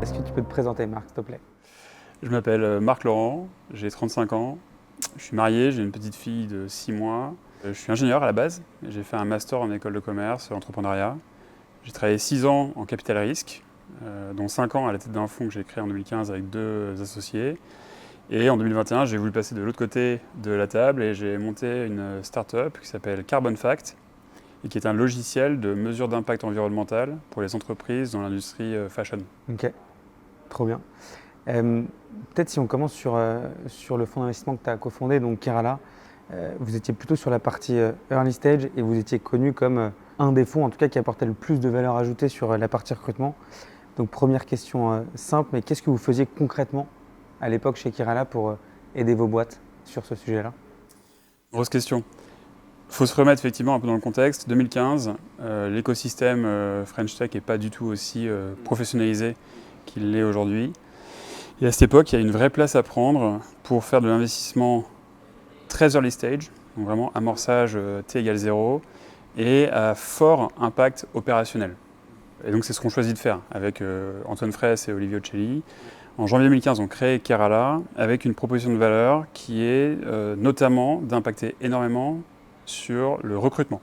Est-ce que tu peux te présenter, Marc, s'il te plaît? Je m'appelle Marc Laurent, j'ai 35 ans, je suis marié, j'ai une petite fille de 6 mois. Je suis ingénieur à la base, j'ai fait un master en école de commerce, entrepreneuriat. J'ai travaillé 6 ans en capital risque, dont 5 ans à la tête d'un fonds que j'ai créé en 2015 avec 2 associés. Et en 2021, j'ai voulu passer de l'autre côté de la table et j'ai monté une start-up qui s'appelle Carbon Fact et qui est un logiciel de mesure d'impact environnemental pour les entreprises dans l'industrie fashion. Ok, trop bien. Euh, Peut-être si on commence sur le fonds d'investissement que tu as cofondé, donc Kerala, vous étiez plutôt sur la partie early stage et vous étiez connu comme un des fonds, en tout cas, qui apportait le plus de valeur ajoutée sur la partie recrutement. Donc première question simple, mais qu'est-ce que vous faisiez concrètement à l'époque chez Kerala pour aider vos boîtes sur ce sujet-là? Grosse question. Il faut se remettre effectivement un peu dans le contexte. 2015, l'écosystème French Tech n'est pas du tout aussi professionnalisé qu'il l'est aujourd'hui. Et à cette époque, il y a une vraie place à prendre pour faire de l'investissement très early stage, donc vraiment amorçage T égale 0, et à fort impact opérationnel. Et donc c'est ce qu'on choisit de faire avec Antoine Fraisse et Olivier Ocelli. En janvier 2015, on crée Kerala avec une proposition de valeur qui est notamment d'impacter énormément sur le recrutement.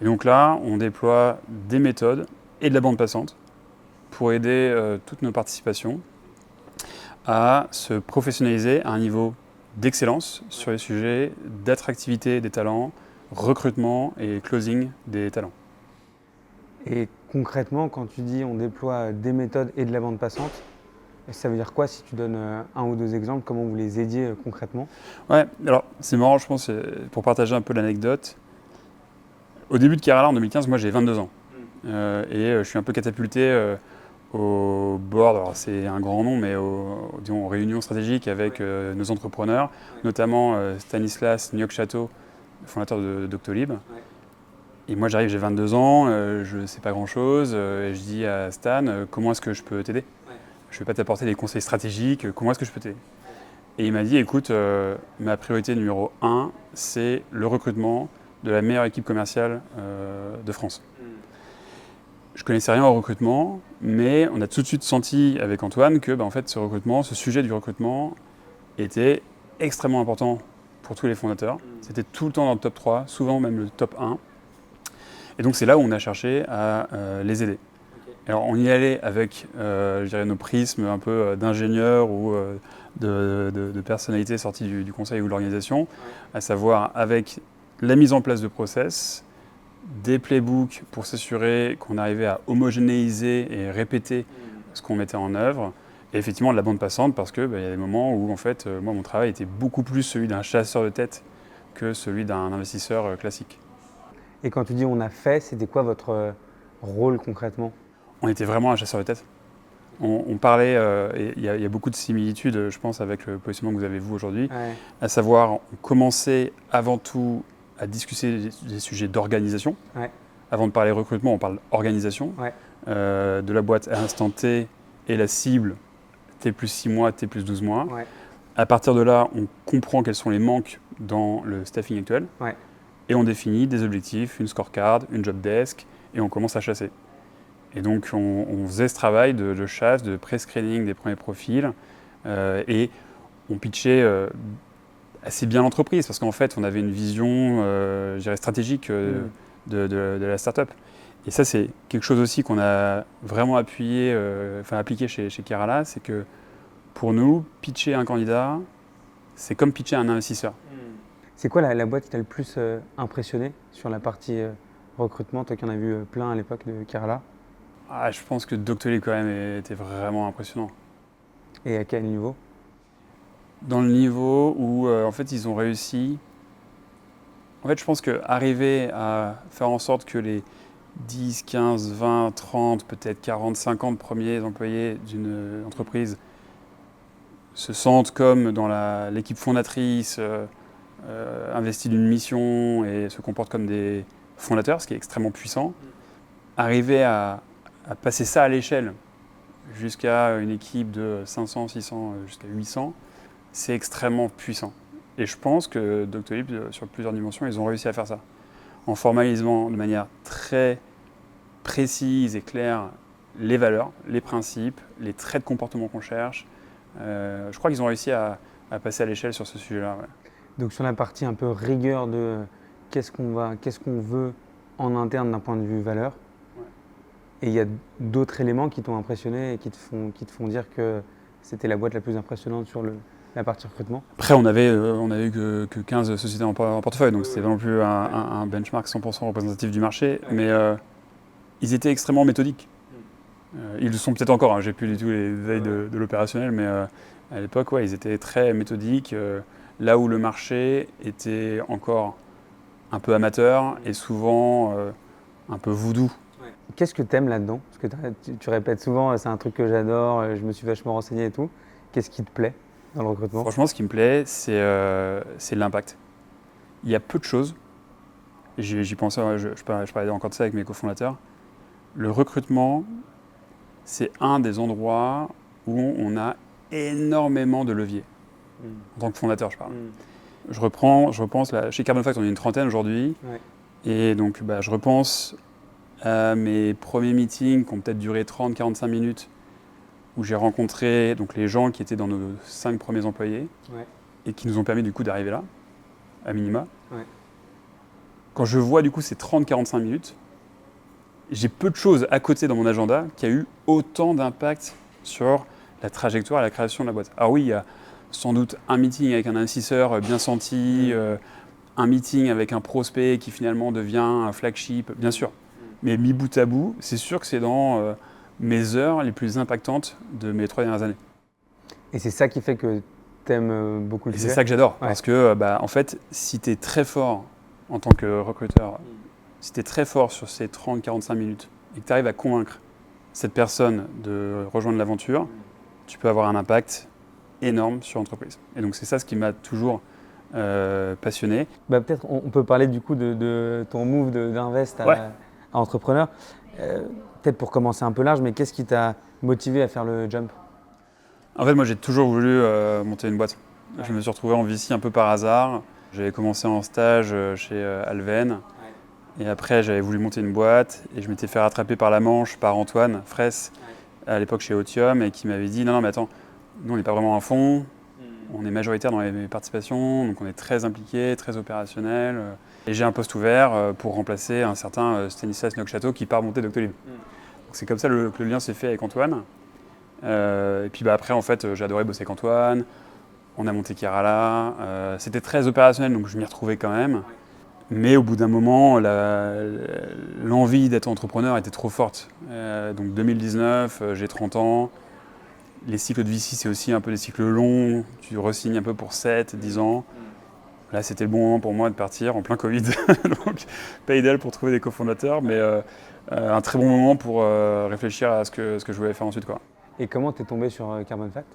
Et donc là, on déploie des méthodes et de la bande passante pour aider toutes nos participations à se professionnaliser à un niveau d'excellence sur les sujets d'attractivité des talents, recrutement et closing des talents. Et concrètement, quand tu dis on déploie des méthodes et de la bande passante, ça veut dire quoi si tu donnes un ou deux exemples, comment vous les aidiez concrètement? Ouais, alors c'est marrant, je pense, pour partager un peu l'anecdote. Au début de Kerala en 2015, moi j'ai 22 ans. Je suis un peu catapulté au board, alors c'est un grand nom, mais disons, aux réunions stratégiques avec nos entrepreneurs, notamment Stanislas Nyok-Chateau, fondateur de Doctolib. Et moi j'arrive, j'ai 22 ans, je ne sais pas grand-chose, et je dis à Stan, comment est-ce que je peux t'aider? Je ne vais pas t'apporter des conseils stratégiques, comment est-ce que je peux t'aider? Et il m'a dit, écoute, ma priorité numéro 1, c'est le recrutement de la meilleure équipe commerciale de France. Je ne connaissais rien au recrutement, mais on a tout de suite senti avec Antoine que en fait, ce recrutement, ce sujet du recrutement était extrêmement important pour tous les fondateurs. C'était tout le temps dans le top 3, souvent même le top 1. Et donc c'est là où on a cherché à les aider. Alors on y allait avec je dirais, nos prismes un peu d'ingénieurs ou de personnalités sorties du conseil ou de l'organisation, à savoir avec la mise en place de process, des playbooks pour s'assurer qu'on arrivait à homogénéiser et répéter ce qu'on mettait en œuvre, et effectivement de la bande passante parce que y a des moments où en fait moi mon travail était beaucoup plus celui d'un chasseur de tête que celui d'un investisseur classique. Et quand tu dis on a fait, c'était quoi votre rôle concrètement? On était vraiment un chasseur de tête. On parlait, et il y a beaucoup de similitudes, je pense, avec le positionnement que vous avez vous aujourd'hui, Ouais. à savoir, on commençait avant tout à discuter des sujets d'organisation. Ouais. Avant de parler recrutement, on parle organisation, Ouais. de la boîte à l'instant T et la cible T plus 6 mois, T plus 12 mois. Ouais. À partir de là, on comprend quels sont les manques dans le staffing actuel Ouais. et on définit des objectifs, une scorecard, une job desk et on commence à chasser. Et donc on faisait ce travail de chasse, de pré-screening des premiers profils et on pitchait assez bien l'entreprise parce qu'en fait on avait une vision je dirais stratégique de la startup. Et ça c'est quelque chose aussi qu'on a vraiment appliqué chez Kerala, c'est que pour nous, pitcher un candidat, c'est comme pitcher un investisseur. C'est quoi la boîte qui t'a le plus impressionné sur la partie recrutement? Toi qui en as vu plein à l'époque de Kerala. Ah, je pense que Doctolib quand même était vraiment impressionnant. Et à quel niveau? Dans le niveau où en fait ils ont réussi. En fait je pense qu'arriver à faire en sorte que les 10, 15, 20, 30, peut-être 40, 50 premiers employés d'une entreprise se sentent comme dans l'équipe fondatrice, investis d'une mission et se comportent comme des fondateurs, ce qui est extrêmement puissant. Arriver à passer ça à l'échelle jusqu'à une équipe de 500, 600, jusqu'à 800, c'est extrêmement puissant. Et je pense que Doctolib, sur plusieurs dimensions, ils ont réussi à faire ça. En formalisant de manière très précise et claire les valeurs, les principes, les traits de comportement qu'on cherche. Je crois qu'ils ont réussi à passer à l'échelle sur ce sujet-là. Ouais. Donc sur la partie un peu rigueur de qu'est-ce qu'on veut en interne d'un point de vue valeur, et il y a d'autres éléments qui t'ont impressionné et qui te font dire que c'était la boîte la plus impressionnante sur la partie recrutement. Après, on avait eu que 15 sociétés en portefeuille, donc c'était pas non plus un benchmark 100% représentatif du marché, mais ils étaient extrêmement méthodiques. Ils le sont peut-être encore, hein, j'ai plus du tout les détails de l'opérationnel, mais à l'époque, ouais, ils étaient très méthodiques. Là où le marché était encore un peu amateur et souvent un peu voodoo. Qu'est-ce que tu aimes là-dedans? Parce que tu répètes souvent, c'est un truc que j'adore, je me suis vachement renseigné et tout. Qu'est-ce qui te plaît dans le recrutement? Franchement, ce qui me plaît, c'est l'impact. Il y a peu de choses. J'y pensais, je parlais encore de ça avec mes cofondateurs. Le recrutement, c'est un des endroits où on a énormément de leviers. En tant que fondateur, je parle. Je repense, là, chez Carbon Fact, on est une trentaine aujourd'hui. Ouais. Et donc, je repense à mes premiers meetings qui ont peut-être duré 30-45 minutes, où j'ai rencontré donc, les gens qui étaient dans nos 5 premiers employés et qui nous ont permis du coup d'arriver là, à minima. Ouais. Quand je vois du coup ces 30-45 minutes, j'ai peu de choses à côté dans mon agenda qui a eu autant d'impact sur la trajectoire et la création de la boîte. Alors oui, il y a sans doute un meeting avec un investisseur bien senti, un meeting avec un prospect qui finalement devient un flagship, bien sûr. Mais mis bout à bout, c'est sûr que c'est dans mes heures les plus impactantes de mes 3 dernières années. Et c'est ça qui fait que tu aimes beaucoup le Et sujet? c'est ça que j'adore, parce que en fait, si tu es très fort en tant que recruteur, si tu es très fort sur ces 30-45 minutes et que tu arrives à convaincre cette personne de rejoindre l'aventure, tu peux avoir un impact énorme sur l'entreprise. Et donc c'est ça ce qui m'a toujours passionné. Peut-être on peut parler du coup de ton move d'invest à entrepreneur. Peut-être pour commencer un peu large, mais qu'est-ce qui t'a motivé à faire le jump? En fait, moi j'ai toujours voulu monter une boîte. Je me suis retrouvé en VC un peu par hasard. J'avais commencé en stage chez Alven. Et après, j'avais voulu monter une boîte et je m'étais fait rattraper par la manche par Antoine Fraisse, à l'époque chez Otium, et qui m'avait dit non, mais attends, nous on n'est pas vraiment un fonds, on est majoritaire dans les participations, donc on est très impliqué, très opérationnel. Et j'ai un poste ouvert pour remplacer un certain Stanislas Nocchateau qui part monter Doctolib. Donc c'est comme ça que le lien s'est fait avec Antoine. Et puis après, en fait, j'ai adoré bosser avec Antoine. On a monté Kerala. C'était très opérationnel, donc je m'y retrouvais quand même. Mais au bout d'un moment, l'envie d'être entrepreneur était trop forte. Donc 2019, j'ai 30 ans. Les cycles de VC, c'est aussi un peu des cycles longs. Tu re-signes un peu pour 7, 10 ans. Là, c'était le bon moment pour moi de partir en plein Covid. Donc, pas idéal pour trouver des cofondateurs, mais un très bon moment pour réfléchir à ce que je voulais faire ensuite, quoi. Et comment t'es tombé sur Carbon Fact?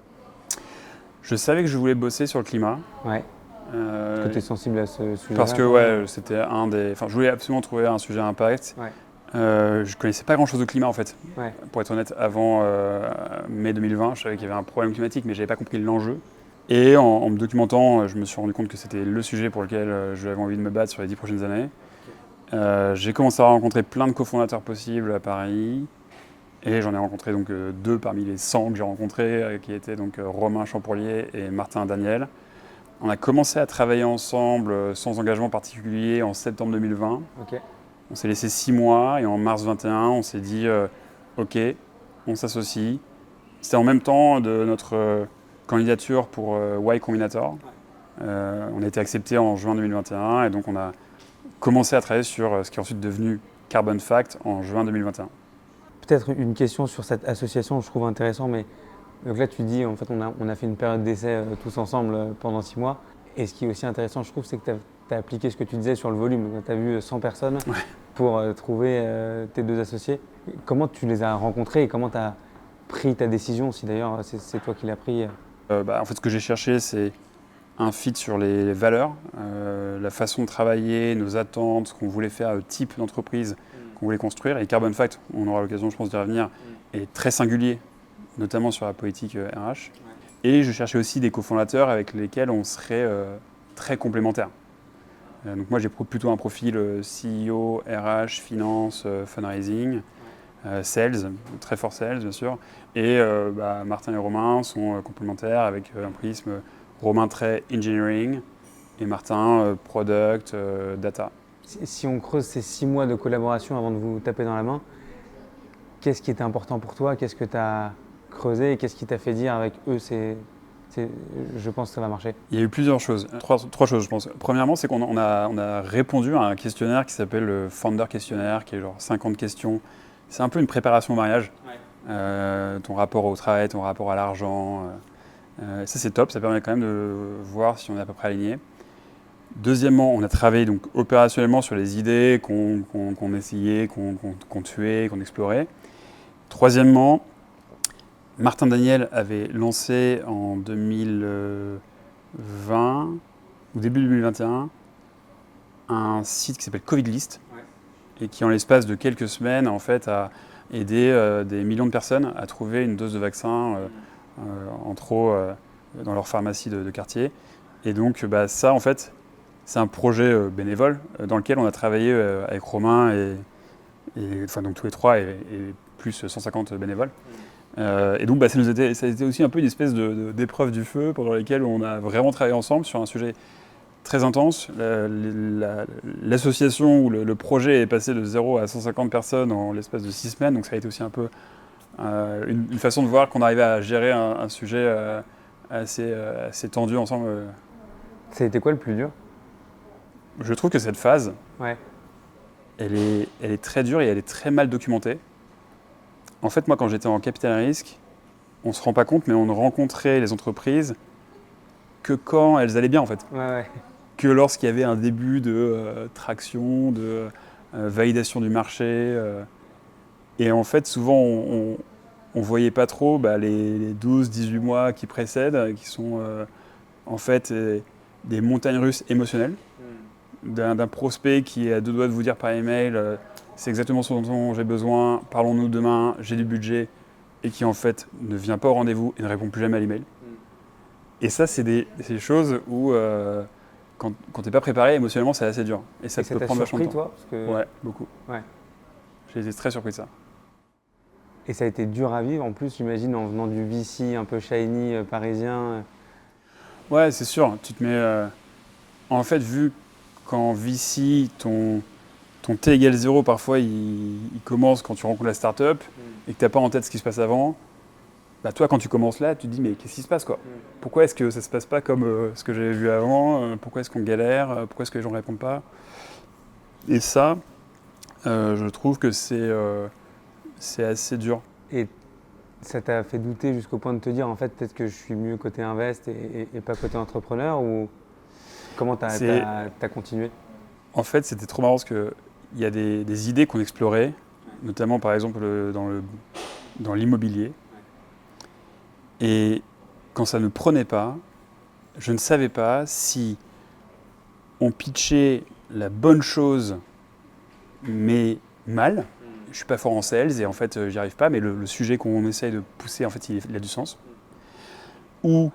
Je savais que je voulais bosser sur le climat. Ouais. Parce que tu es sensible à ce sujet-là? Parce que c'était un des... Enfin, je voulais absolument trouver un sujet à impact. Ouais. Je connaissais pas grand-chose de climat en fait. Ouais. Pour être honnête, avant mai 2020, je savais qu'il y avait un problème climatique, mais je n'avais pas compris l'enjeu. Et en me documentant, je me suis rendu compte que c'était le sujet pour lequel j'avais envie de me battre sur les 10 prochaines années. J'ai commencé à rencontrer plein de cofondateurs possibles à Paris. Et j'en ai rencontré donc 2 parmi les 100 que j'ai rencontrés, qui étaient donc Romain Champourlier et Martin Daniel. On a commencé à travailler ensemble sans engagement particulier en septembre 2020. Okay. On s'est laissé 6 mois et en mars 2021, on s'est dit OK, on s'associe. C'était en même temps de notre candidature pour Y Combinator. On a été accepté en juin 2021 et donc on a commencé à travailler sur ce qui est ensuite devenu Carbon Fact en juin 2021. Peut-être une question sur cette association, je trouve intéressant, mais donc là tu dis en fait on a fait une période d'essai tous ensemble pendant 6 mois. Et ce qui est aussi intéressant, je trouve, c'est que tu as appliqué ce que tu disais sur le volume. Tu as vu 100 personnes pour trouver tes 2 associés. Comment tu les as rencontrés et comment tu as pris ta décision, si d'ailleurs c'est toi qui l'as pris? En fait, ce que j'ai cherché, c'est un fit sur les valeurs, la façon de travailler, nos attentes, ce qu'on voulait faire, le type d'entreprise qu'on voulait construire. Et Carbon Fact, on aura l'occasion, je pense, d'y revenir, est très singulier, notamment sur la politique RH. Et je cherchais aussi des cofondateurs avec lesquels on serait très complémentaires. Donc moi, j'ai plutôt un profil CEO, RH, finance, fundraising. sales, très fort sales bien sûr, et Martin et Romain sont complémentaires avec un prisme Romain très engineering et Martin product, data. Si on creuse ces 6 mois de collaboration avant de vous taper dans la main, qu'est-ce qui était important pour toi? Qu'est-ce que tu as creusé et qu'est-ce qui t'a fait dire avec eux, je pense que ça va marcher? Il y a eu plusieurs choses, trois choses je pense. Premièrement, c'est qu'on a répondu à un questionnaire qui s'appelle le Founder Questionnaire, qui est genre 50 questions. C'est un peu une préparation au mariage. Ouais. Ton rapport au travail, ton rapport à l'argent. Ça c'est top, ça permet quand même de voir si on est à peu près aligné. Deuxièmement, on a travaillé donc opérationnellement sur les idées qu'on essayait, qu'on tuait, qu'on explorait. Troisièmement, Martin Daniel avait lancé en 2020 ou début 2021 un site qui s'appelle Covidlist, ouais, et qui en l'espace de quelques semaines en fait a aidé des millions de personnes à trouver une dose de vaccin en trop dans leur pharmacie de quartier. Et donc ça en fait c'est un projet bénévole dans lequel on a travaillé avec Romain et enfin donc tous les trois et plus 150 bénévoles. Et donc ça a été aussi un peu une espèce d'épreuve du feu pendant laquelle on a vraiment travaillé ensemble sur un sujet très intense. L'association ou le projet est passé de 0 à 150 personnes en l'espace de 6 semaines, donc ça a été aussi un peu une façon de voir qu'on arrivait à gérer un sujet assez tendu ensemble. Ça a été quoi le plus dur? Je trouve que cette phase, ouais, elle est très dure et elle est très mal documentée. En fait, moi, quand j'étais en capital risque, on ne se rend pas compte, mais on ne rencontrait les entreprises que quand elles allaient bien, en fait. Ouais. Que lorsqu'il y avait un début de traction, de validation du marché. Et en fait, souvent, on ne voyait pas trop les 12-18 mois qui précèdent, qui sont en fait des montagnes russes émotionnelles. D'un prospect qui est à deux doigts de vous dire par email c'est exactement ce dont j'ai besoin, parlons-nous demain, j'ai du budget, et qui en fait ne vient pas au rendez-vous et ne répond plus jamais à l'email. Et ça, c'est des choses où quand tu n'es pas préparé, émotionnellement, c'est assez dur. Et ça peut prendre vachement de temps. Toi, parce que... Ouais, beaucoup. Ouais. J'ai été très surpris de ça. Et ça a été dur à vivre, en plus, j'imagine, en venant du VC un peu shiny parisien. Ouais, c'est sûr. Tu te mets... En fait, vu qu'en VC, ton T égale 0, parfois, il commence quand tu rencontres la startup et que tu n'as pas en tête ce qui se passe avant. Toi, quand tu commences là, tu te dis, mais qu'est-ce qui se passe, quoi? Pourquoi est-ce que ça ne se passe pas comme ce que j'avais vu avant? Pourquoi est-ce qu'on galère? Pourquoi est-ce que les gens ne répondent pas? Et ça, je trouve que c'est assez dur. Et ça t'a fait douter jusqu'au point de te dire, en fait, peut-être que je suis mieux côté invest et pas côté entrepreneur, ou comment t'as continué? En fait, c'était trop marrant parce qu'il y a des idées qu'on explorait, notamment par exemple dans l'immobilier. Et quand ça ne prenait pas, je ne savais pas si on pitchait la bonne chose, mais mal. Je ne suis pas fort en sales et en fait, j'y arrive pas, mais le sujet qu'on essaye de pousser, en fait, il a du sens. Ou,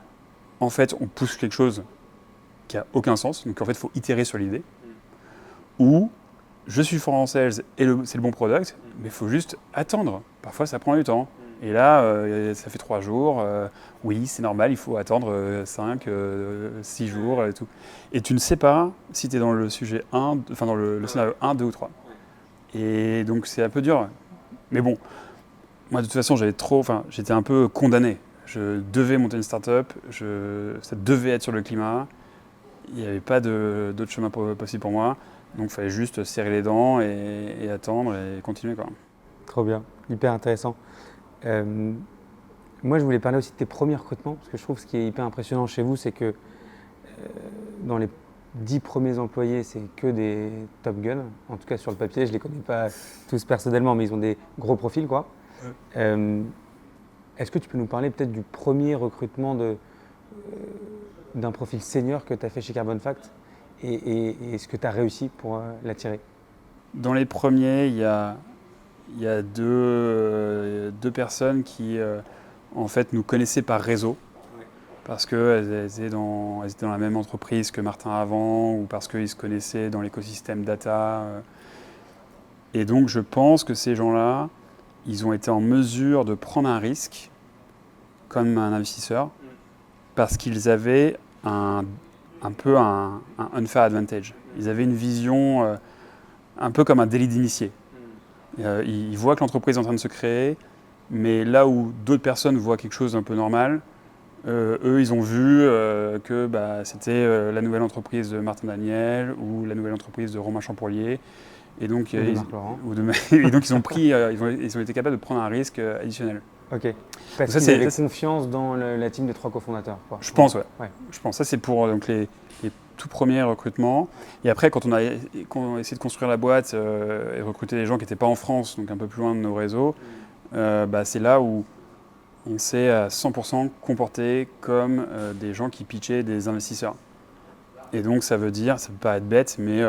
en fait, on pousse quelque chose qui n'a aucun sens, donc en fait, il faut itérer sur l'idée. Ou, je suis fort en sales et c'est le bon product, mais il faut juste attendre. Parfois, ça prend du temps. Et là, ça fait 3 jours. Oui, c'est normal, il faut attendre 5, 6 jours et tout. Et tu ne sais pas si tu es dans le sujet 1, enfin dans le scénario 1, 2 ou 3. Et donc, c'est un peu dur. Mais bon, moi, de toute façon, j'étais un peu condamné. Je devais monter une start-up, ça devait être sur le climat. Il n'y avait pas d'autre chemin possible pour moi. Donc, il fallait juste serrer les dents et attendre et continuer, quoi. Trop bien, hyper intéressant. Moi, je voulais parler aussi de tes premiers recrutements, parce que je trouve ce qui est hyper impressionnant chez vous, c'est que dans les 10 premiers employés, c'est que des top guns. En tout cas, sur le papier, je ne les connais pas tous personnellement, mais ils ont des gros profils, quoi. Ouais. Est-ce que tu peux nous parler peut-être du premier recrutement d'un profil senior que tu as fait chez Carbon Fact et ce que tu as réussi pour l'attirer? Dans les premiers, il y a deux personnes qui en fait nous connaissaient par réseau, parce qu'elles étaient dans la même entreprise que Martin avant, ou parce qu'ils se connaissaient dans l'écosystème data. Et donc je pense que ces gens-là ils ont été en mesure de prendre un risque comme un investisseur parce qu'ils avaient un peu un unfair advantage. Ils avaient une vision un peu comme un délit d'initié. Ils voient que l'entreprise est en train de se créer, mais là où d'autres personnes voient quelque chose d'un peu normal, eux, ils ont vu que c'était la nouvelle entreprise de Martin Daniel ou la nouvelle entreprise de Romain Champourlier. Et donc, Ou de Marc Laurent. et donc ils ont été capables de prendre un risque additionnel. Ok. Parce ça, qu'ils c'est- avaient ça, confiance dans la team des 3 cofondateurs, quoi. Je pense, ouais. Ouais. Je pense. Ça, c'est pour donc, les tout premiers recrutements. Et après, quand on a essayé de construire la boîte et recruter des gens qui n'étaient pas en France, donc un peu plus loin de nos réseaux, c'est là où on s'est à 100% comporté comme des gens qui pitchaient des investisseurs. Et donc, ça veut dire, ça peut pas être bête, mais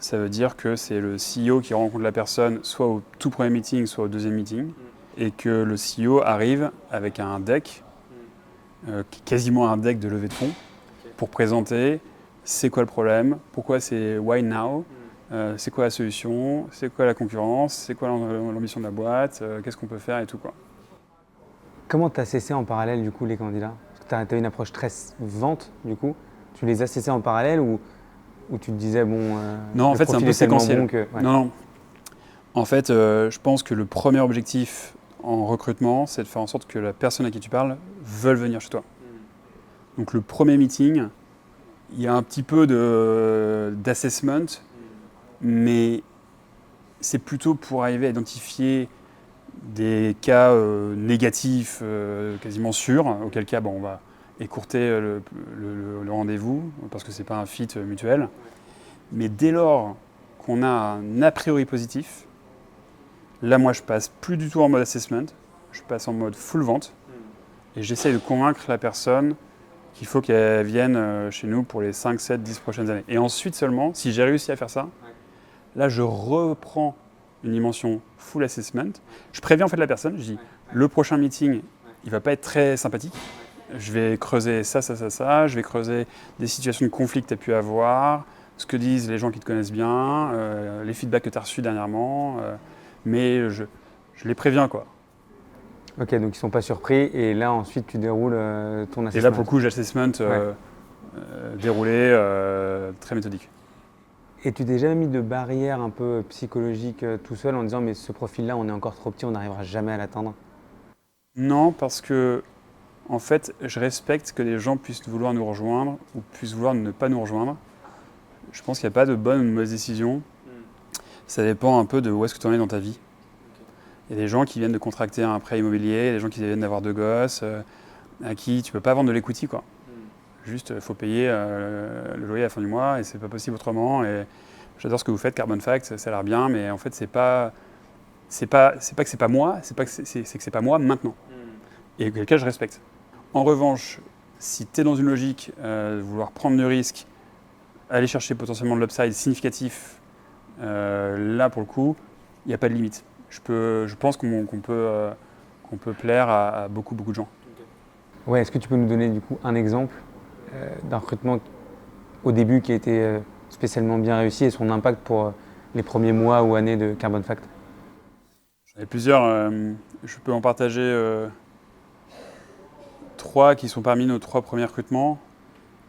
ça veut dire que c'est le CEO qui rencontre la personne soit au tout premier meeting, soit au deuxième meeting, et que le CEO arrive avec un deck, quasiment un deck de levée de fonds, pour présenter c'est quoi le problème, pourquoi c'est why now, c'est quoi la solution, c'est quoi la concurrence, c'est quoi l'ambition de la boîte, qu'est-ce qu'on peut faire et tout, quoi. Comment tu as cessé en parallèle du coup les candidats? Parce que tu as une approche très vente du coup. Tu les as cessés en parallèle ou tu te disais bon Non, en le fait c'est un profil peu est tellement séquentiel. bon que ouais. Non. En fait, je pense que le premier objectif en recrutement, c'est de faire en sorte que la personne à qui tu parles veuille venir chez toi. Donc le premier meeting, il y a un petit peu d'assessment, mais c'est plutôt pour arriver à identifier des cas négatifs quasiment sûrs, auquel cas on va écourter le rendez-vous parce que c'est pas un fit mutuel. Mais dès lors qu'on a un a priori positif, là moi je passe plus du tout en mode assessment, je passe en mode full vente et j'essaye de convaincre la personne qu'il faut qu'elle vienne chez nous pour les 5, 7, 10 prochaines années. Et ensuite seulement, si j'ai réussi à faire ça, là je reprends une dimension full assessment. Je préviens en fait la personne, je dis le prochain meeting, il va pas être très sympathique. Je vais creuser ça, je vais creuser des situations de conflit que tu as pu avoir, ce que disent les gens qui te connaissent bien, les feedbacks que tu as reçus dernièrement, mais je les préviens, quoi. Ok, donc ils sont pas surpris et là ensuite tu déroules ton assessment. Et là pour le coup, j'ai l'assessment déroulé très méthodique. Et tu t'es jamais mis de barrière un peu psychologique tout seul en disant mais ce profil-là on est encore trop petit, on n'arrivera jamais à l'atteindre? Non, parce que en fait, je respecte que les gens puissent vouloir nous rejoindre ou puissent vouloir ne pas nous rejoindre. Je pense qu'il n'y a pas de bonne ou de mauvaise décision. Ça dépend un peu de où est-ce que tu en es dans ta vie. Il y a des gens qui viennent de contracter un prêt immobilier, des gens qui viennent d'avoir 2 gosses, à qui tu ne peux pas vendre de l'equity, quoi. Juste, il faut payer le loyer à la fin du mois et c'est pas possible autrement. Et j'adore ce que vous faites, Carbon Fact, ça a l'air bien, mais en fait, c'est pas que c'est pas moi, c'est que c'est pas moi maintenant. Et auquel cas, je respecte. En revanche, si tu es dans une logique de vouloir prendre du risque, aller chercher potentiellement de l'upside significatif, là, pour le coup, il n'y a pas de limite. Je pense qu'on peut plaire à beaucoup de gens. Ouais, est-ce que tu peux nous donner du coup un exemple d'un recrutement au début qui a été spécialement bien réussi et son impact pour les premiers mois ou années de Carbon Fact? J'en ai plusieurs, je peux en partager 3 qui sont parmi nos 3 premiers recrutements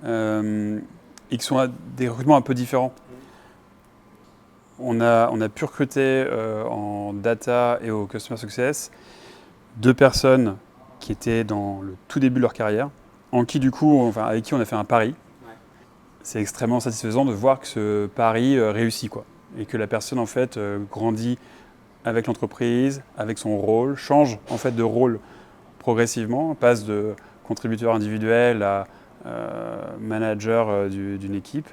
et qui sont des recrutements un peu différents. On a pu recruter en data et au customer success 2 personnes qui étaient dans le tout début de leur carrière, avec qui on a fait un pari. C'est extrêmement satisfaisant de voir que ce pari réussit, quoi, et que la personne en fait grandit avec l'entreprise, avec son rôle, change en fait de rôle progressivement, passe de contributeur individuel à manager d'une équipe.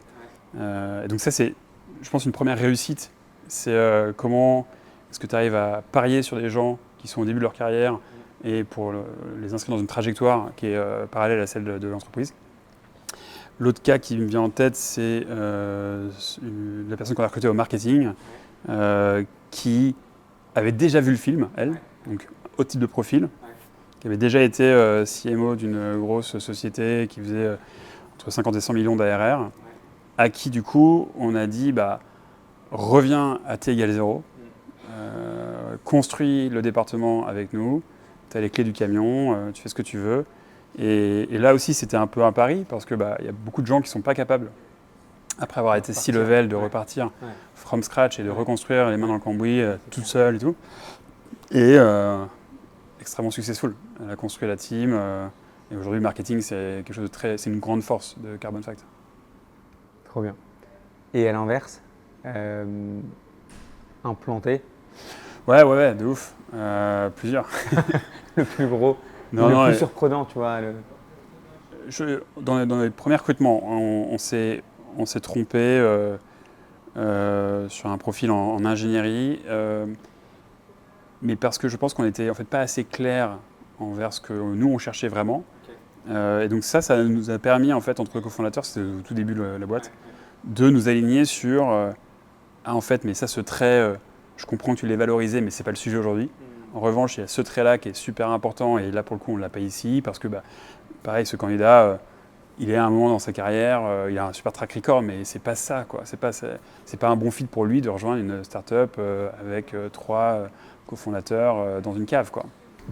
Et donc ça c'est, je pense, une première réussite. C'est comment est-ce que tu arrives à parier sur des gens qui sont au début de leur carrière et pour les inscrire dans une trajectoire qui est parallèle à celle de l'entreprise. L'autre cas qui me vient en tête, c'est la personne qu'on a recrutée au marketing qui avait déjà vu le film, elle, donc haut type de profil, qui avait déjà été CMO d'une grosse société qui faisait entre 50 et 100 millions d'ARR, à qui du coup on a dit reviens à T égale 0, construis le département avec nous, tu as les clés du camion, tu fais ce que tu veux. Et là aussi, c'était un peu un pari parce que y a beaucoup de gens qui ne sont pas capables, après avoir été C-level, de repartir from scratch et de reconstruire les mains dans le cambouis toute seule et tout. Et extrêmement successful. Elle a construit la team. Et aujourd'hui, le marketing, c'est quelque chose de c'est une grande force de Carbon Fact. Trop bien. Et à l'inverse, implanté. Ouais, de ouf. Plusieurs. Le plus gros, Non, le plus surprenant, tu vois. Dans les premiers recrutements, on s'est trompé sur un profil en ingénierie, mais parce que je pense qu'on n'était en fait pas assez clair envers ce que nous on cherchait vraiment. Et donc ça nous a permis en fait entre cofondateurs, c'était au tout début de la boîte, de nous aligner sur en fait mais ça ce trait, je comprends que tu l'aies valorisé mais c'est pas le sujet aujourd'hui. En revanche il y a ce trait là qui est super important et là pour le coup on l'a pas ici parce que pareil ce candidat il est à un moment dans sa carrière, il a un super track record mais c'est pas ça quoi, c'est pas un bon fit pour lui de rejoindre une start-up avec 3 cofondateurs dans une cave quoi.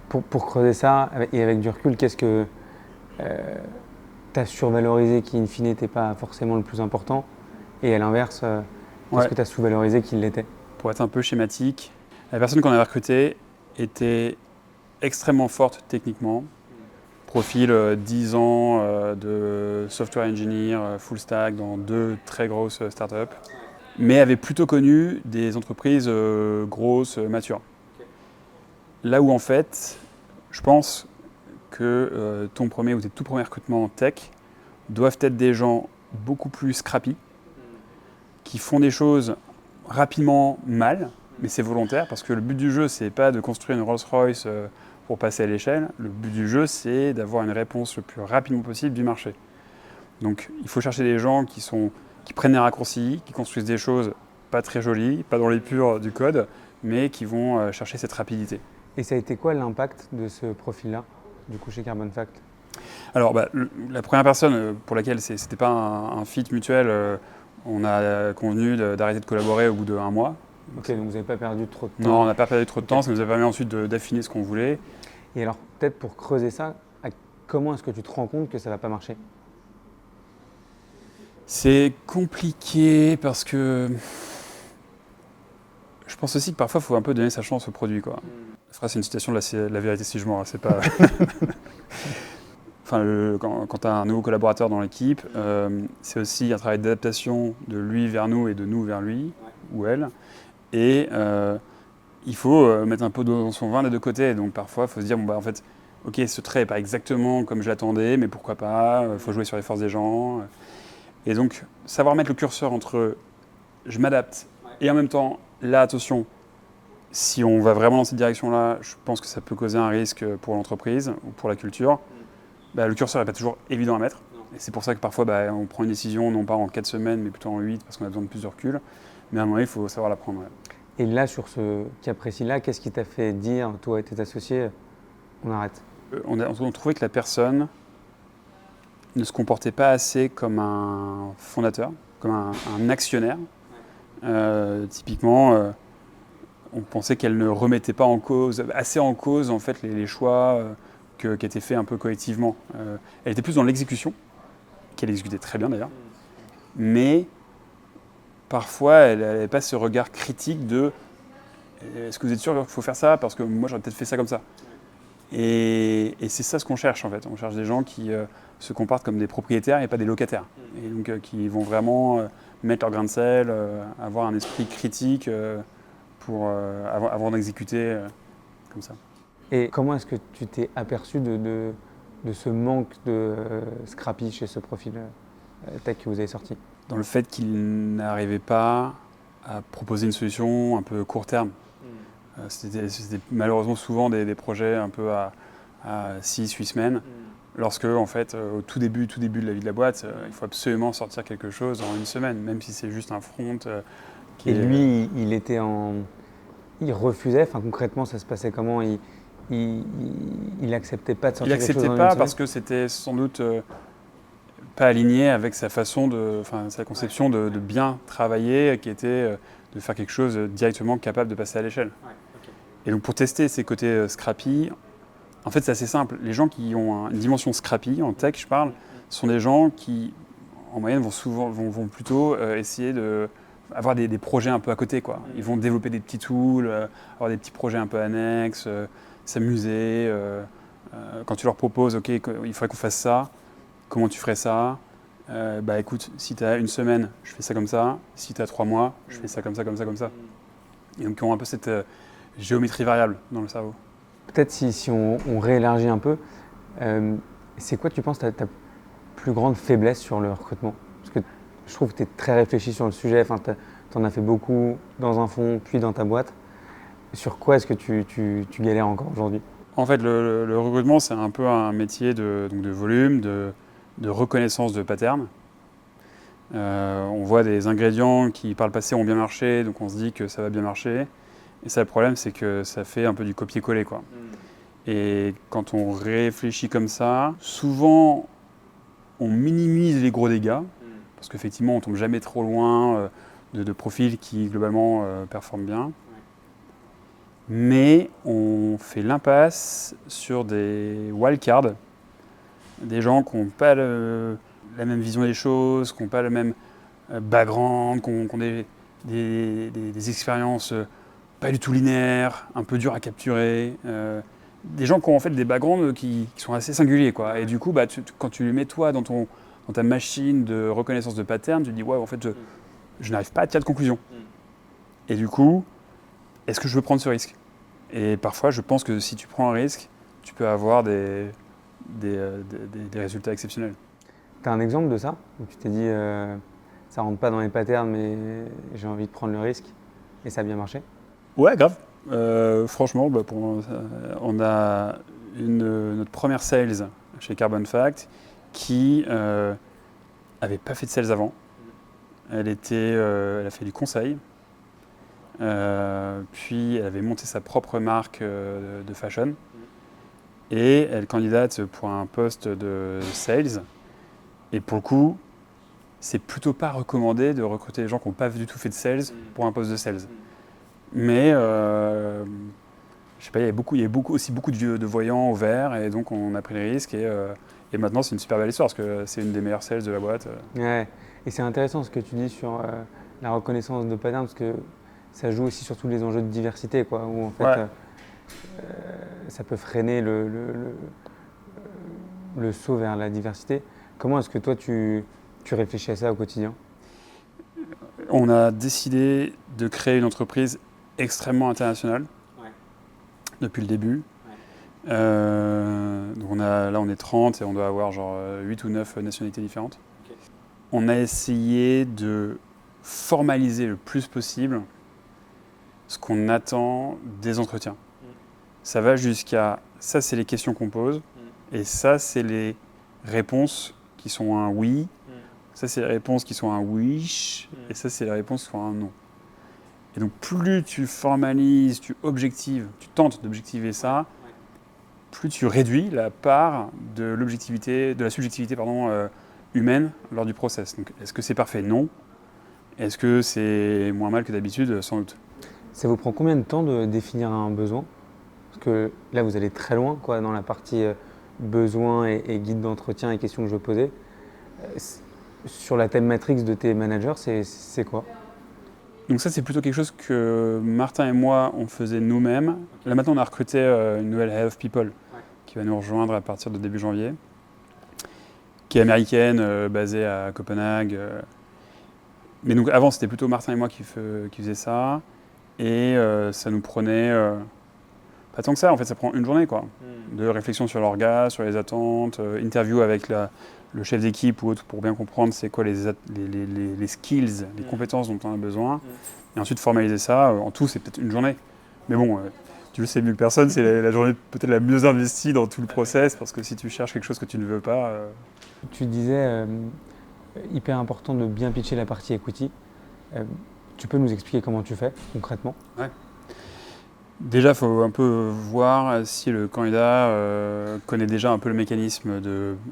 Pour creuser ça, et avec du recul, qu'est-ce que tu as survalorisé qui, in fine, n'était pas forcément le plus important? Et à l'inverse, qu'est-ce que tu as sous-valorisé qui l'était? Pour être un peu schématique, la personne qu'on avait recrutée était extrêmement forte techniquement. Profil 10 ans de software engineer full stack dans 2 très grosses startups, mais avait plutôt connu des entreprises grosses, matures. Là où en fait, je pense que ton premier ou tes tout premiers recrutements en tech doivent être des gens beaucoup plus scrappy, qui font des choses rapidement mal, mais c'est volontaire parce que le but du jeu, c'est pas de construire une Rolls-Royce pour passer à l'échelle. Le but du jeu, c'est d'avoir une réponse le plus rapidement possible du marché. Donc il faut chercher des gens qui prennent des raccourcis, qui construisent des choses pas très jolies, pas dans les purs du code, mais qui vont chercher cette rapidité. Et ça a été quoi l'impact de ce profil-là, du coup, chez Carbon Fact? Alors, la première personne pour laquelle c'était pas un fit mutuel, on a convenu d'arrêter de collaborer au bout d'1 mois. Ok, donc vous n'avez pas perdu trop de temps? Non, on n'a pas perdu trop de temps, ça nous a permis ensuite d'affiner ce qu'on voulait. Et alors, peut-être pour creuser ça, comment est-ce que tu te rends compte que ça ne va pas marcher? C'est compliqué parce que je pense aussi que parfois il faut un peu donner sa chance au produit, quoi. La phrase, c'est une citation de la vérité si je mens, c'est pas. Enfin, quand tu as un nouveau collaborateur dans l'équipe, c'est aussi un travail d'adaptation de lui vers nous et de nous vers lui ou elle. Et il faut mettre un peu d'eau dans son vin des deux côtés. Donc parfois, il faut se dire, en fait, ok, ce trait n'est pas exactement comme je l'attendais, mais pourquoi pas, il faut jouer sur les forces des gens. Et donc, savoir mettre le curseur entre je m'adapte et en même temps, là, attention, si on va vraiment dans cette direction-là, je pense que ça peut causer un risque pour l'entreprise ou pour la culture. Le curseur n'est pas toujours évident à mettre. Et c'est pour ça que parfois, on prend une décision non pas en 4 semaines, mais plutôt en 8 parce qu'on a besoin de plus de recul. Mais à un moment donné, il faut savoir la prendre. Ouais. Et là, sur ce cas précis-là, qu'est-ce qui t'a fait dire, toi et tes associés, on arrête? On trouvait que la personne ne se comportait pas assez comme un fondateur, comme un actionnaire. Typiquement, on pensait qu'elle ne remettait pas assez en cause en fait, les choix qui étaient faits un peu collectivement. Elle était plus dans l'exécution, qu'elle exécutait très bien d'ailleurs, mais parfois elle n'avait pas ce regard critique de est-ce que vous êtes sûr qu'il faut faire ça parce que moi j'aurais peut-être fait ça comme ça. Et c'est ça ce qu'on cherche en fait. On cherche des gens qui se comportent comme des propriétaires et pas des locataires. Et donc qui vont vraiment mettre leur grain de sel, avoir un esprit critique avant d'exécuter comme ça. Et comment est-ce que tu t'es aperçu de ce manque de scrappy chez ce profil tech que vous avez sorti? Dans le fait qu'il n'arrivait pas à proposer une solution un peu court terme. C'était malheureusement souvent des projets un peu à 6-8 semaines. Lorsque, en fait, au tout début de la vie de la boîte, il faut absolument sortir quelque chose en 1 semaine, même si c'est juste un front. Lui, il refusait. Enfin, concrètement, ça se passait comment? Il acceptait pas de sortir quelque chose en 1 semaine? Il acceptait pas parce que c'était sans doute pas aligné avec sa façon sa conception de bien travailler, qui était de faire quelque chose directement capable de passer à l'échelle. Et donc pour tester ces côtés scrappy, en fait c'est assez simple. Les gens qui ont une dimension scrappy, en tech je parle, sont des gens qui en moyenne vont plutôt essayer de avoir des projets un peu à côté, quoi. Ils vont développer des petits tools, avoir des petits projets un peu annexes, s'amuser. Quand tu leur proposes, ok, il faudrait qu'on fasse ça, comment tu ferais ça? Bah écoute, si tu as une semaine, je fais ça comme ça. Si tu as 3 mois, je fais ça comme ça, comme ça, comme ça. Et donc ils ont un peu cette géométrie variable dans le cerveau. Peut-être si on réélargit un peu, c'est quoi tu penses ta plus grande faiblesse sur le recrutement? Parce que je trouve que tu es très réfléchi sur le sujet, enfin, tu en as fait beaucoup dans un fonds puis dans ta boîte. Sur quoi est-ce que tu galères encore aujourd'hui? En fait, le recrutement, c'est un peu un métier donc de volume, de reconnaissance de patterns. On voit des ingrédients qui par le passé ont bien marché, donc on se dit que ça va bien marcher. Et ça, le problème, c'est que ça fait un peu du copier-coller, quoi. Et quand on réfléchit comme ça, souvent, on minimise les gros dégâts, parce qu'effectivement, on tombe jamais trop loin de profils qui, globalement, performent bien. Mais on fait l'impasse sur des wildcards, des gens qui n'ont pas la même vision des choses, qui n'ont pas le même background, qui ont des expériences pas du tout linéaires, un peu dures à capturer. Des gens qui ont en fait des backgrounds qui sont assez singuliers, quoi. Et du coup, bah, quand tu les mets toi dans ta machine de reconnaissance de pattern, tu te dis ouais, en fait, je n'arrive pas à tirer de conclusion. Et du coup, est-ce que je veux prendre ce risque? Et parfois, je pense que si tu prends un risque, tu peux avoir des résultats exceptionnels. Tu as un exemple de ça où tu t'es dit ça rentre pas dans les patterns mais j'ai envie de prendre le risque et ça a bien marché? Ouais, grave. Franchement, bah, on a notre première sales chez Carbon Fact qui avait pas fait de sales avant. Elle a fait du conseil. Puis elle avait monté sa propre marque de fashion. Et elle candidate pour un poste de sales. Et pour le coup, c'est plutôt pas recommandé de recruter des gens qui n'ont pas du tout fait de sales pour un poste de sales. Mais je sais pas, il y avait aussi beaucoup de voyants au vert et donc on a pris les risques et maintenant c'est une super belle histoire parce que c'est une des meilleures sales de la boîte. Ouais. Et c'est intéressant ce que tu dis sur la reconnaissance de patterns parce que ça joue aussi sur tous les enjeux de diversité, quoi, où en fait Ouais. ça peut freiner le saut vers la diversité. Comment est-ce que toi tu réfléchis à ça au quotidien? On a décidé de créer une entreprise extrêmement internationale depuis le début. Donc on est 30 et on doit avoir genre 8 ou 9 nationalités différentes. Okay. On a essayé de formaliser le plus possible ce qu'on attend des entretiens. Ça va jusqu'à ça, c'est les questions qu'on pose et ça, c'est les réponses qui sont un oui. Ça, c'est les réponses qui sont un wish et ça, c'est les réponses qui sont un non. Et donc, plus tu formalises, tu objectives, tu tentes d'objectiver ça, plus tu réduis la part de la subjectivité humaine lors du process. Donc, est-ce que c'est parfait? Non. Est-ce que c'est moins mal que d'habitude? Sans doute. Ça vous prend combien de temps de définir un besoin? Parce que là, vous allez très loin, quoi, dans la partie besoin et guide d'entretien et questions que je posais. Sur la thème matrix de tes managers, c'est quoi? Donc ça, c'est plutôt quelque chose que Martin et moi, on faisait nous-mêmes. Okay. Là, maintenant, on a recruté une nouvelle Head of People qui va nous rejoindre à partir de début janvier, qui est américaine, basée à Copenhague. Mais donc avant, c'était plutôt Martin et moi qui faisaient ça. Et ça nous prenait pas tant que ça. En fait, ça prend une journée, quoi, de réflexion sur l'orga, sur les attentes, interview avec le chef d'équipe ou autre pour bien comprendre c'est quoi les skills, les compétences dont on a besoin. Et ensuite formaliser ça. En tout, c'est peut-être une journée. Mais bon, tu le sais mieux que personne, c'est la journée peut-être la mieux investie dans tout le process parce que si tu cherches quelque chose que tu ne veux pas... Tu disais, hyper important de bien pitcher la partie equity. Tu peux nous expliquer comment tu fais concrètement? Ouais. Déjà, il faut un peu voir si le candidat connaît déjà un peu le mécanisme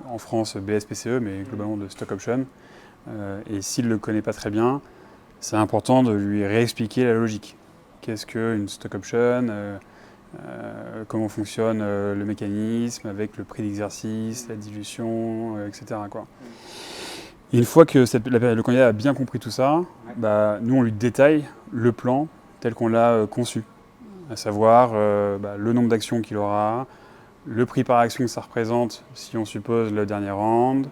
en France, BSPCE, mais globalement de stock option. Et s'il ne le connaît pas très bien, c'est important de lui réexpliquer la logique. Qu'est-ce qu'une stock option? comment fonctionne le mécanisme avec le prix d'exercice, la dilution, etc. quoi. Et une fois que le candidat a bien compris tout ça, nous on lui détaille le plan tel qu'on l'a conçu, à savoir le nombre d'actions qu'il aura, le prix par action que ça représente si on suppose le dernier round,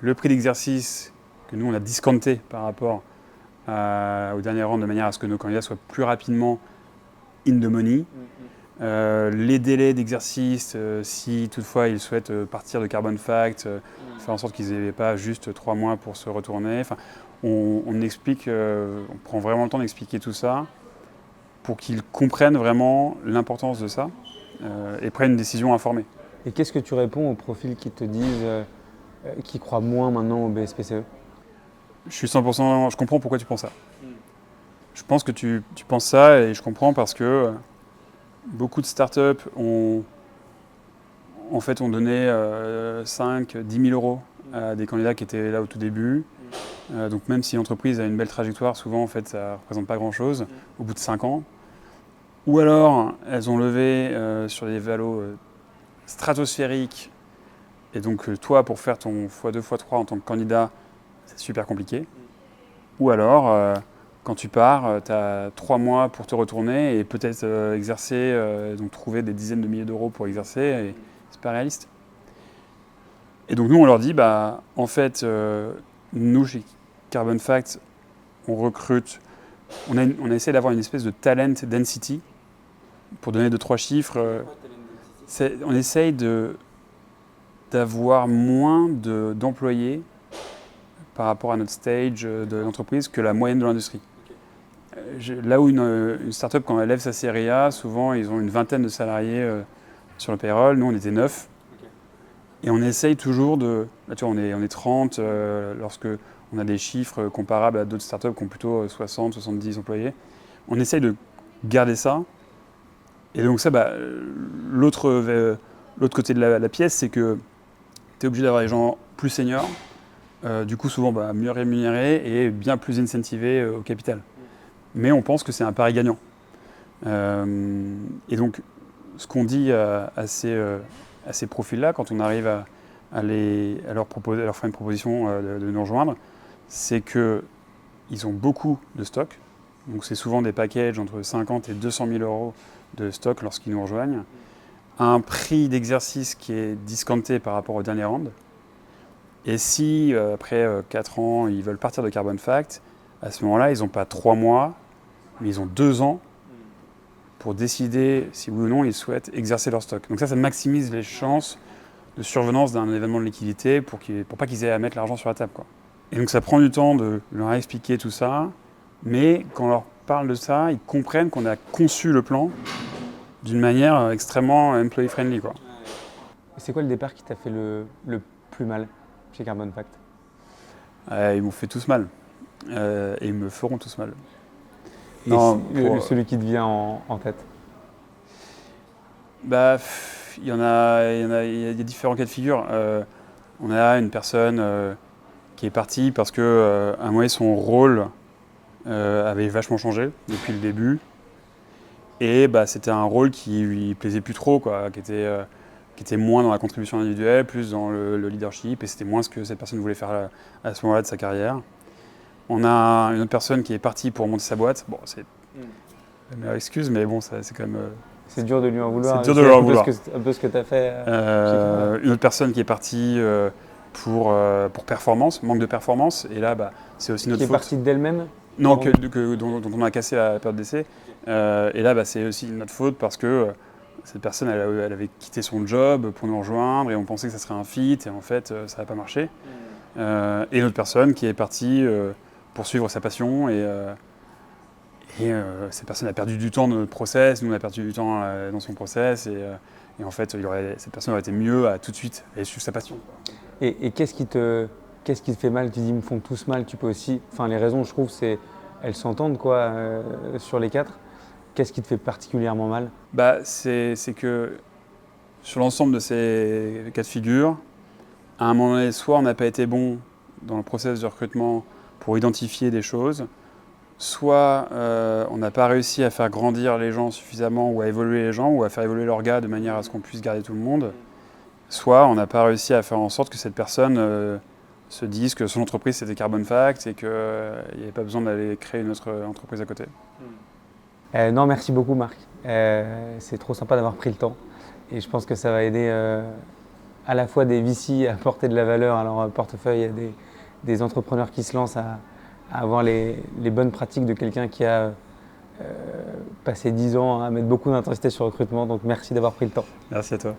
le prix d'exercice que nous on a discounté par rapport au dernier round de manière à ce que nos candidats soient plus rapidement in the money. Les délais d'exercice, si toutefois ils souhaitent partir de Carbon Fact, faire en sorte qu'ils n'aient pas juste 3 mois pour se retourner. Enfin, on explique, on prend vraiment le temps d'expliquer tout ça pour qu'ils comprennent vraiment l'importance de ça et prennent une décision informée. Et qu'est-ce que tu réponds aux profils qui te disent, qui croient moins maintenant au BSPCE? Je comprends pourquoi tu penses ça. Je pense que tu penses ça et je comprends parce que beaucoup de startups ont donné 5 10 000 euros à des candidats qui étaient là au tout début. Donc même si l'entreprise a une belle trajectoire, souvent en fait, ça ne représente pas grand-chose au bout de 5 ans. Ou alors elles ont levé sur des valos stratosphériques. Et donc toi, pour faire ton x2, x3 en tant que candidat, c'est super compliqué. Ou alors, quand tu pars, tu as 3 mois pour te retourner et peut-être exercer, donc trouver des dizaines de milliers d'euros pour exercer, et c'est pas réaliste. Et donc nous, on leur dit, en fait, nous, chez Carbon Fact, on recrute, on a essayé d'avoir une espèce de talent density, pour donner 2-3 chiffres. On essaye d'avoir moins d'employés par rapport à notre stage de l'entreprise que la moyenne de l'industrie. Là où une start-up, quand elle lève sa série A, souvent ils ont une vingtaine de salariés sur le payroll. Nous, on était 9. Et on essaye toujours de... Là, tu vois, on est 30 lorsque on a des chiffres comparables à d'autres startups qui ont plutôt 60, 70 employés. On essaye de garder ça. Et donc ça, l'autre côté de la pièce, c'est que tu es obligé d'avoir des gens plus seniors, du coup souvent mieux rémunérés et bien plus incentivés au capital. Mais on pense que c'est un pari gagnant. Et donc, ce qu'on dit à ces profils-là, quand on arrive à leur faire une proposition de nous rejoindre, c'est qu'ils ont beaucoup de stock. Donc c'est souvent des packages entre 50 et 200 000 euros de stock lorsqu'ils nous rejoignent. Un prix d'exercice qui est discounté par rapport au dernier round. Et si, après 4 ans, ils veulent partir de Carbon Fact, à ce moment-là, ils n'ont pas 3 mois, mais ils ont 2 ans pour décider si oui ou non ils souhaitent exercer leur stock. Donc ça maximise les chances de survenance d'un événement de liquidité pour pas qu'ils aient à mettre l'argent sur la table, quoi. Et donc ça prend du temps de leur expliquer tout ça, mais quand on leur parle de ça, ils comprennent qu'on a conçu le plan d'une manière extrêmement employee friendly, quoi. C'est quoi le départ qui t'a fait le plus mal chez Carbon Fact? Ils m'ont fait tous mal. Et ils me feront tous mal. Non, celui qui te vient en tête? Il y a différents cas de figure. On a une personne qui est partie parce que à un moment son rôle avait vachement changé depuis le début. Et c'était un rôle qui lui plaisait plus trop, quoi, qui était moins dans la contribution individuelle, plus dans le leadership, et c'était moins ce que cette personne voulait faire à ce moment-là de sa carrière. On a une autre personne qui est partie pour monter sa boîte. Bon, c'est une meilleure excuse, mais bon, c'est quand même... c'est dur de lui en vouloir. C'est dur de lui en vouloir. Un peu ce que tu as fait. Une autre personne qui est partie pour performance, manque de performance, et là, c'est aussi notre faute. Qui est partie d'elle-même? Non, dont on a cassé la période d'essai. Et là, c'est aussi notre faute parce que cette personne, elle avait quitté son job pour nous rejoindre et on pensait que ça serait un fit et en fait, ça n'a pas marché. Et une autre personne qui est partie poursuivre sa passion et cette personne a perdu du temps dans notre process, nous on a perdu du temps dans son process et en fait, cette personne aurait été mieux à tout de suite aller suivre sa passion. Et qu'est-ce qui te fait mal? Tu dis ils me font tous mal, tu peux aussi... Enfin, les raisons, je trouve, elles s'entendent quoi sur les 4. Qu'est-ce qui te fait particulièrement mal? C'est que sur l'ensemble de ces cas de figure, à un moment donné, soit on n'a pas été bon dans le process de recrutement pour identifier des choses, soit on n'a pas réussi à faire grandir les gens suffisamment ou à évoluer les gens ou à faire évoluer l'orga de manière à ce qu'on puisse garder tout le monde, soit on n'a pas réussi à faire en sorte que cette personne se dise que son entreprise c'était Carbon Fact et qu'il n'y avait pas besoin d'aller créer une autre entreprise à côté. Non, merci beaucoup Marc. C'est trop sympa d'avoir pris le temps et je pense que ça va aider à la fois des VC à apporter de la valeur à leur portefeuille, à des entrepreneurs qui se lancent à avoir les bonnes pratiques de quelqu'un qui a passé 10 ans à mettre beaucoup d'intensité sur le recrutement. Donc merci d'avoir pris le temps. Merci à toi.